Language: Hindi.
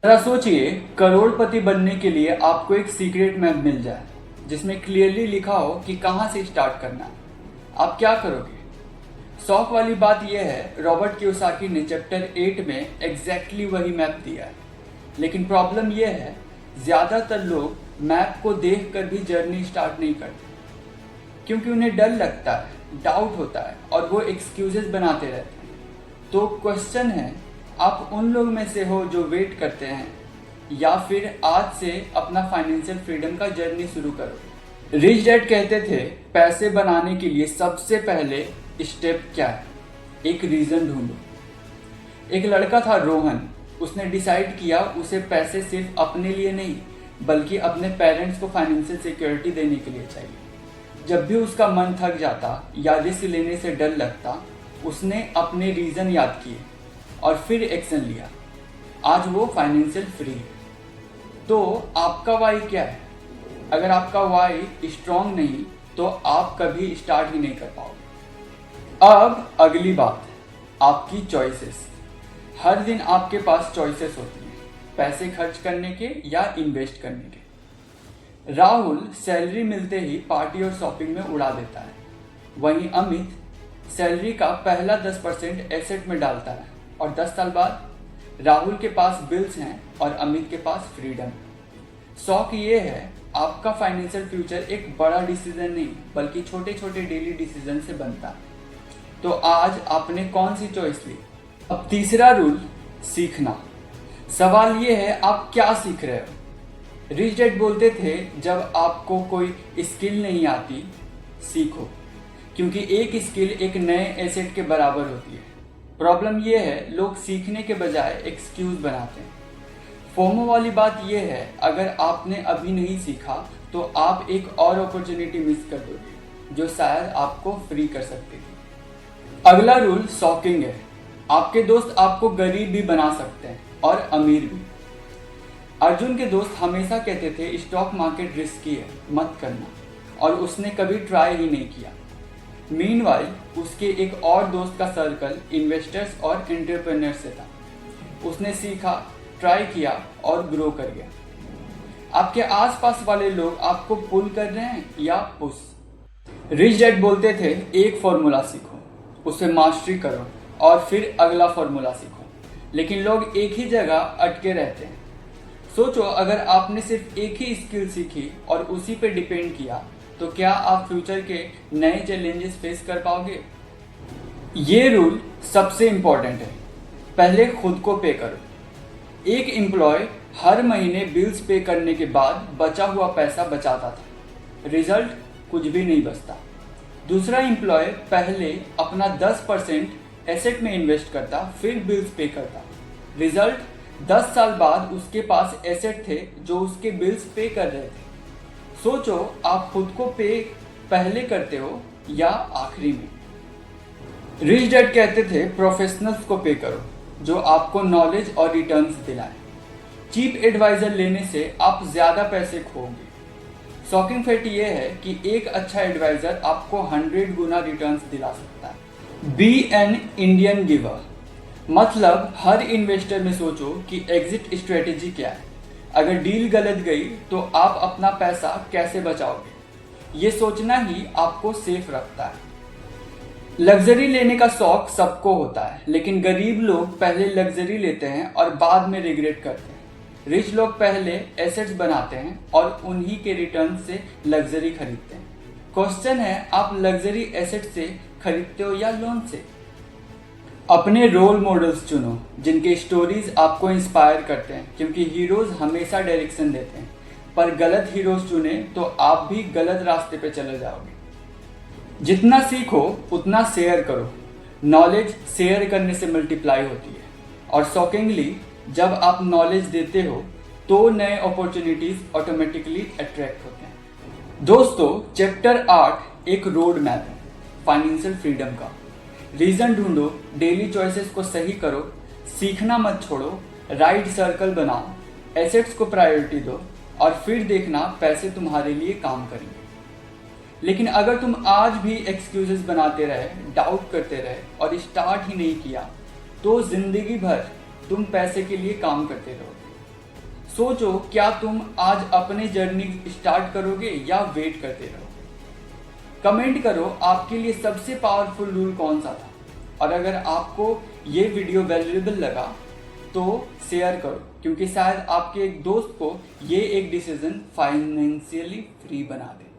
जरा सोचिए, करोड़पति बनने के लिए आपको एक सीक्रेट मैप मिल जाए जिसमें क्लियरली लिखा हो कि कहां से स्टार्ट करना है। आप क्या करोगे? शौक वाली बात यह है, रॉबर्ट कियोसाकी ने चैप्टर 8 में एग्जैक्टली वही मैप दिया है। लेकिन प्रॉब्लम यह है, ज़्यादातर लोग मैप को देखकर भी जर्नी स्टार्ट नहीं करते क्योंकि उन्हें डर लगता है, डाउट होता है और वो एक्सक्यूजेस बनाते रहते हैं। तो क्वेश्चन है, आप उन लोग में से हो जो वेट करते हैं या फिर आज से अपना फाइनेंशियल फ्रीडम का जर्नी शुरू करो। रिच डैड कहते थे, पैसे बनाने के लिए सबसे पहले स्टेप क्या है? एक रीज़न ढूंढो। एक लड़का था रोहन, उसने डिसाइड किया उसे पैसे सिर्फ अपने लिए नहीं बल्कि अपने पेरेंट्स को फाइनेंशियल सिक्योरिटी देने के लिए चाहिए। जब भी उसका मन थक जाता या रिस्क लेने से डर लगता, उसने अपने रीज़न याद किए और फिर एक्शन लिया। आज वो फाइनेंशियल फ्री है। तो आपका वाई क्या है? अगर आपका वाई स्ट्रॉन्ग नहीं तो आप कभी स्टार्ट ही नहीं कर पाओगे। अब अगली बात, आपकी चॉइसेस। हर दिन आपके पास चॉइसेस होती हैं, पैसे खर्च करने के या इन्वेस्ट करने के। राहुल सैलरी मिलते ही पार्टी और शॉपिंग में उड़ा देता है, वहीं अमित सैलरी का पहला 10% एसेट में डालता है और 10 साल बाद राहुल के पास बिल्स हैं और अमित के पास फ्रीडम। शौक ये है, आपका फाइनेंशियल फ्यूचर एक बड़ा डिसीजन नहीं बल्कि छोटे छोटे डेली डिसीजन से बनता है। तो आज आपने कौन सी चॉइस ली? अब तीसरा रूल, सीखना। सवाल ये है, आप क्या सीख रहे हो? रिच डैड बोलते थे, जब आपको कोई स्किल नहीं आती, सीखो, क्योंकि एक स्किल एक नए एसेट के बराबर होती है। प्रॉब्लम यह है, लोग सीखने के बजाय एक्सक्यूज बनाते हैं। फोमो वाली बात यह है, अगर आपने अभी नहीं सीखा तो आप एक और अपॉर्चुनिटी मिस कर दोगे जो शायद आपको फ्री कर सकती थी। अगला रूल शॉकिंग है। आपके दोस्त आपको गरीब भी बना सकते हैं और अमीर भी। अर्जुन के दोस्त हमेशा कहते थे, स्टॉक मार्केट रिस्की है, मत करना, और उसने कभी ट्राई ही नहीं किया। मीनवाइल उसके एक और दोस्त का सर्कल इन्वेस्टर्स और एंटरप्रेन्योर से था। उसने सीखा, ट्राई किया और ग्रो कर गया। आपके आसपास वाले लोग आपको पुल कर रहे हैं या पुश? रिच डैड बोलते थे, एक फॉर्मूला सीखो, उसे मास्टरी करो और फिर अगला फॉर्मूला सीखो। लेकिन लोग एक ही जगह अटके रहते हैं। सोचो, अगर आपने सिर्फ एक ही स्किल सीखी और उसी पे डिपेंड किया तो क्या आप फ्यूचर के नए चैलेंजेस फेस कर पाओगे? ये रूल सबसे इंपॉर्टेंट है। पहले खुद को पे करो। एक एम्प्लॉय हर महीने बिल्स पे करने के बाद बचा हुआ पैसा बचाता था, रिजल्ट कुछ भी नहीं बचता। दूसरा एम्प्लॉय पहले अपना 10% एसेट में इन्वेस्ट करता, फिर बिल्स पे करता, रिजल्ट 10 साल बाद उसके पास एसेट थे जो उसके बिल्स पे कर रहे थे। सोचो, आप खुद को पे पहले करते हो या आखिरी में? रिच डैड कहते थे, प्रोफेशनल्स को पे करो जो आपको नॉलेज और रिटर्न्स दिलाए। चीप एडवाइजर लेने से आप ज़्यादा पैसे खोगे। शॉकिंग फैक्ट ये है कि एक अच्छा एडवाइजर आपको 100 गुना रिटर्न्स दिला सकता है। बी एन इंडियन गिवर, मतलब हर इन्वेस्टर में सोचो कि एग्जिट स्ट्रेटेजी क्या है। अगर डील गलत गई तो आप अपना पैसा कैसे बचाओगे? ये सोचना ही आपको सेफ रखता है। लग्जरी लेने का शौक सबको होता है, लेकिन गरीब लोग पहले लग्जरी लेते हैं और बाद में रिग्रेट करते हैं। रिच लोग पहले एसेट्स बनाते हैं और उन्हीं के रिटर्न से लग्जरी खरीदते हैं। क्वेश्चन है, आप लग्जरी एसेट से खरीदते हो या लोन से? अपने रोल मॉडल्स चुनो जिनके स्टोरीज आपको इंस्पायर करते हैं, क्योंकि हीरोज हमेशा डायरेक्शन देते हैं, पर गलत हीरोज चुने तो आप भी गलत रास्ते पे चले जाओगे। जितना सीखो उतना शेयर करो। नॉलेज शेयर करने से मल्टीप्लाई होती है, और शॉकिंगली जब आप नॉलेज देते हो तो नए अपॉर्चुनिटीज ऑटोमेटिकली अट्रैक्ट होते हैं। दोस्तों, चैप्टर 8 एक रोड मैप है फाइनेंशियल फ्रीडम का। रीज़न ढूंढो, डेली चॉइसेस को सही करो, सीखना मत छोड़ो, राइट सर्कल बनाओ, एसेट्स को प्रायोरिटी दो और फिर देखना पैसे तुम्हारे लिए काम करेंगे। लेकिन अगर तुम आज भी एक्सक्यूजेस बनाते रहे, डाउट करते रहे और स्टार्ट ही नहीं किया तो जिंदगी भर तुम पैसे के लिए काम करते रहोगे। सोचो, क्या तुम आज अपनी जर्नी स्टार्ट करोगे या वेट करते रहोगे? कमेंट करो आपके लिए सबसे पावरफुल रूल कौन सा था। और अगर आपको ये वीडियो वैल्यूएबल लगा तो शेयर करो, क्योंकि शायद आपके एक दोस्त को ये एक डिसीजन फाइनेंशियली फ्री बना दे।